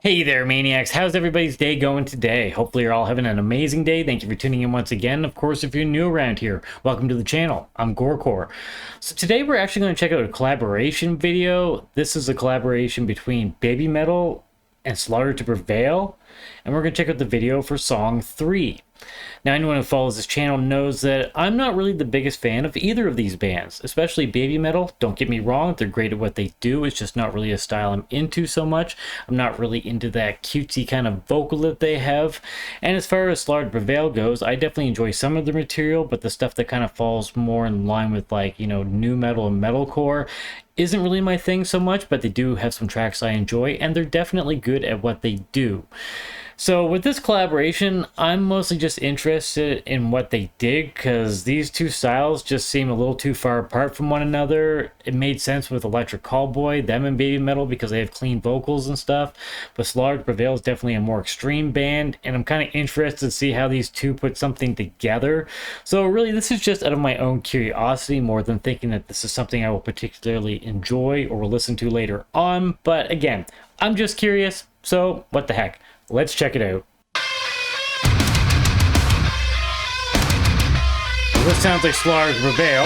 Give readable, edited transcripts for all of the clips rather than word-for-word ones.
Hey there, Maniacs. How's everybody's day going today? Hopefully you're all having an amazing day. Thank you for tuning in once again. Of course, if you're new around here, welcome to the channel. I'm GoreCore. So today we're actually going to check out a collaboration video. This is a collaboration between Babymetal and Slaughter to Prevail. And we're going to check out the video for song 3. Now, anyone who follows this channel knows that I'm not really the biggest fan of either of these bands, especially Babymetal. Don't get me wrong, they're great at what they do. It's just not really a style I'm into so much. I'm not really into that cutesy kind of vocal that they have. And as far as Slaughter to Prevail goes, I definitely enjoy some of the material, but the stuff that kind of falls more in line with, like, you know, new metal and metalcore isn't really my thing so much, but they do have some tracks I enjoy, and they're definitely good at what they do. So with this collaboration, I'm mostly just interested in what they did, because these two styles just seem a little too far apart from one another. It made sense with Electric Callboy, them and Babymetal, because they have clean vocals and stuff, but Slaughter to Prevail is definitely a more extreme band, and I'm kind of interested to see how these two put something together. So really, this is just out of my own curiosity more than thinking that this is something I will particularly enjoy or will listen to later on. But again, I'm just curious, so what the heck. Let's check it out. Well, this sounds like Slaughter to Prevail.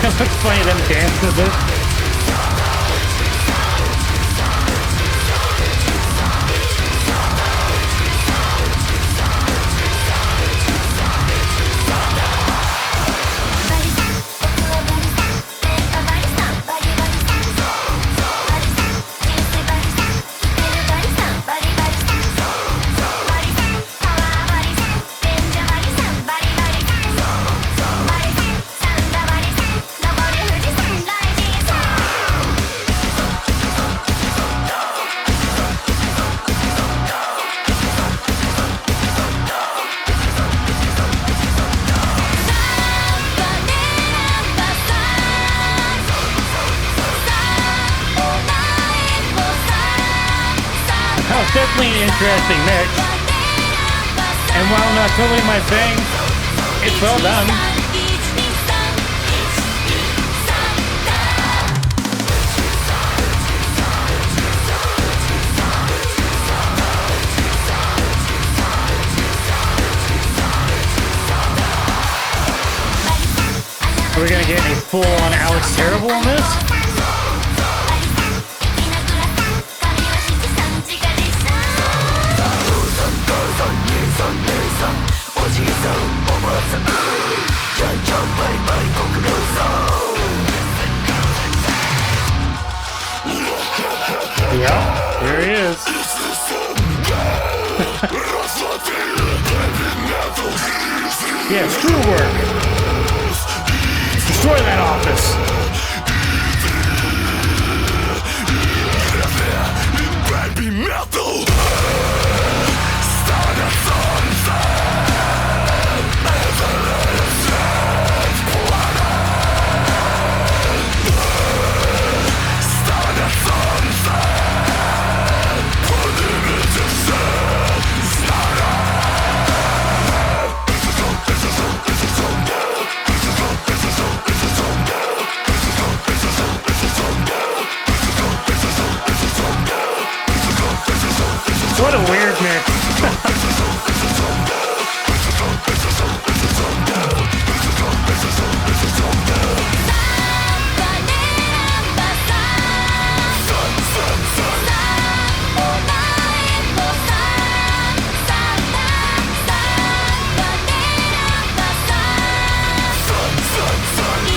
It looks funny them dancing a bit. It's definitely an interesting mix, and while not totally my thing, it's well done. Are we gonna get a full-on Alex Terrible on this? Yeah, here he is. Yeah, screw work. Destroy that office. Babymetal. What a weird mix.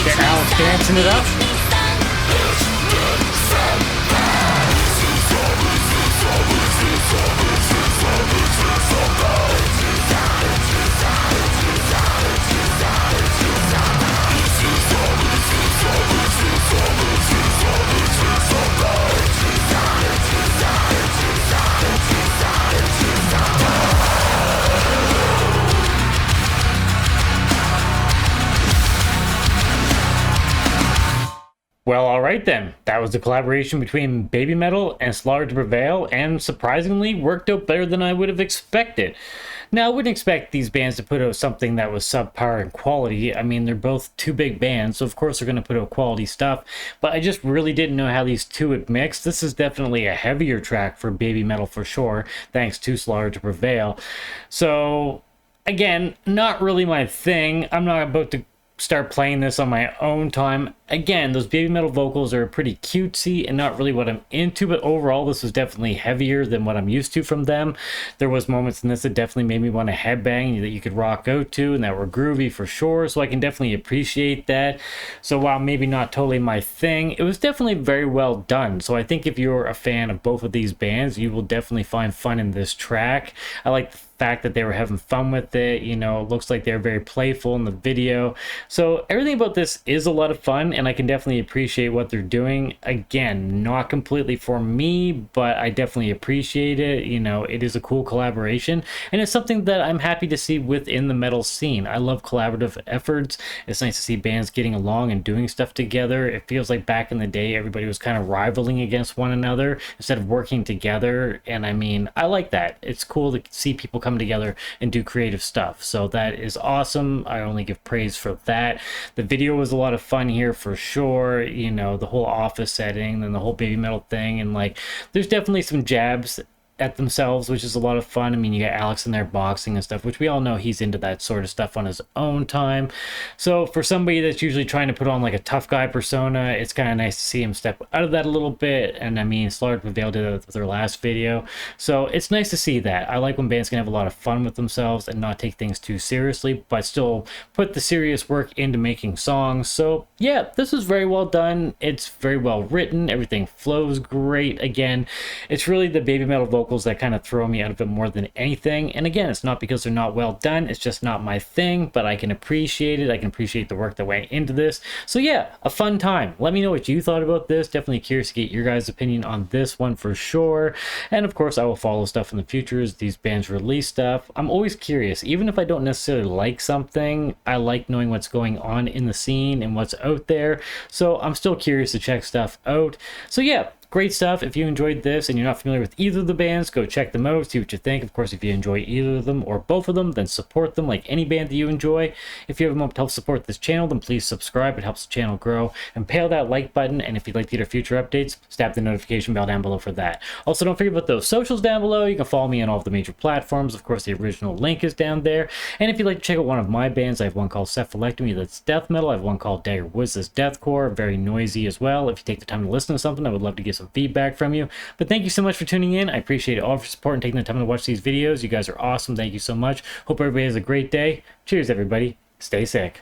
Get Alex dancing it up. Well, alright then. That was the collaboration between Babymetal and Slaughter to Prevail, and surprisingly worked out better than I would have expected. Now, I wouldn't expect these bands to put out something that was subpar in quality. I mean, they're both two big bands, so of course they're going to put out quality stuff, but I just really didn't know how these two would mix. This is definitely a heavier track for Babymetal for sure, thanks to Slaughter to Prevail. So, again, not really my thing. I'm not about to start playing this on my own time. Again, those Babymetal vocals are pretty cutesy and not really what I'm into, but overall this was definitely heavier than what I'm used to from them. There was moments in this that definitely made me want to headbang that you could rock out to and that were groovy for sure, so I can definitely appreciate that. So while maybe not totally my thing, it was definitely very well done. So I think if you're a fan of both of these bands, you will definitely find fun in this track. I like the fact that they were having fun with it. You know, it looks like they're very playful in the video. So everything about this is a lot of fun, and I can definitely appreciate what they're doing. Again, not completely for me, but I definitely appreciate it. You know, it is a cool collaboration, and it's something that I'm happy to see within the metal scene. I love collaborative efforts. It's nice to see bands getting along and doing stuff together. It feels like back in the day, everybody was kind of rivaling against one another instead of working together, and I mean, I like that. It's cool to see people come together and do creative stuff, so that is awesome. I only give praise for that. The video was a lot of fun here for sure. You know, the whole office setting and the whole Babymetal thing, and like there's definitely some jabs at themselves, which is a lot of fun. I mean, you got Alex in there boxing and stuff, which we all know he's into that sort of stuff on his own time. So for somebody that's usually trying to put on like a tough guy persona, it's kind of nice to see him step out of that a little bit. And I mean, Slaughter Prevail did that with their last video, so it's nice to see that. I like when bands can have a lot of fun with themselves and not take things too seriously, but still put the serious work into making songs. So yeah, this is very well done. It's very well written. Everything flows great. Again, it's really the Babymetal vocals that kind of throw me out of it more than anything. And again, it's not because they're not well done, it's just not my thing, but I can appreciate it. I can appreciate the work that went into this. So yeah, a fun time. Let me know what you thought about this. Definitely curious to get your guys' opinion on this one for sure. And of course, I will follow stuff in the future as these bands release stuff. I'm always curious. Even if I don't necessarily like something, I like knowing what's going on in the scene and what's out there. So I'm still curious to check stuff out. So yeah, great stuff. If you enjoyed this and you're not familiar with either of the bands, go check them out, see what you think. Of course, if you enjoy either of them or both of them, then support them like any band that you enjoy. If you have a moment to help support this channel, then please subscribe. It helps the channel grow. And pay that like button. And if you'd like to get our future updates, stab the notification bell down below for that. Also, don't forget about those socials down below. You can follow me on all of the major platforms. Of course, the original link is down there. And if you'd like to check out one of my bands, I have one called CEPHALECTOMY, that's death metal. I have one called DAGGER, that's deathcore, very noisy as well. If you take the time to listen to something, I would love to get some feedback from you. But thank you so much for tuning in. I appreciate it all for support and taking the time to watch these videos. You guys are awesome. Thank you so much. Hope everybody has a great day. Cheers, everybody. Stay sick.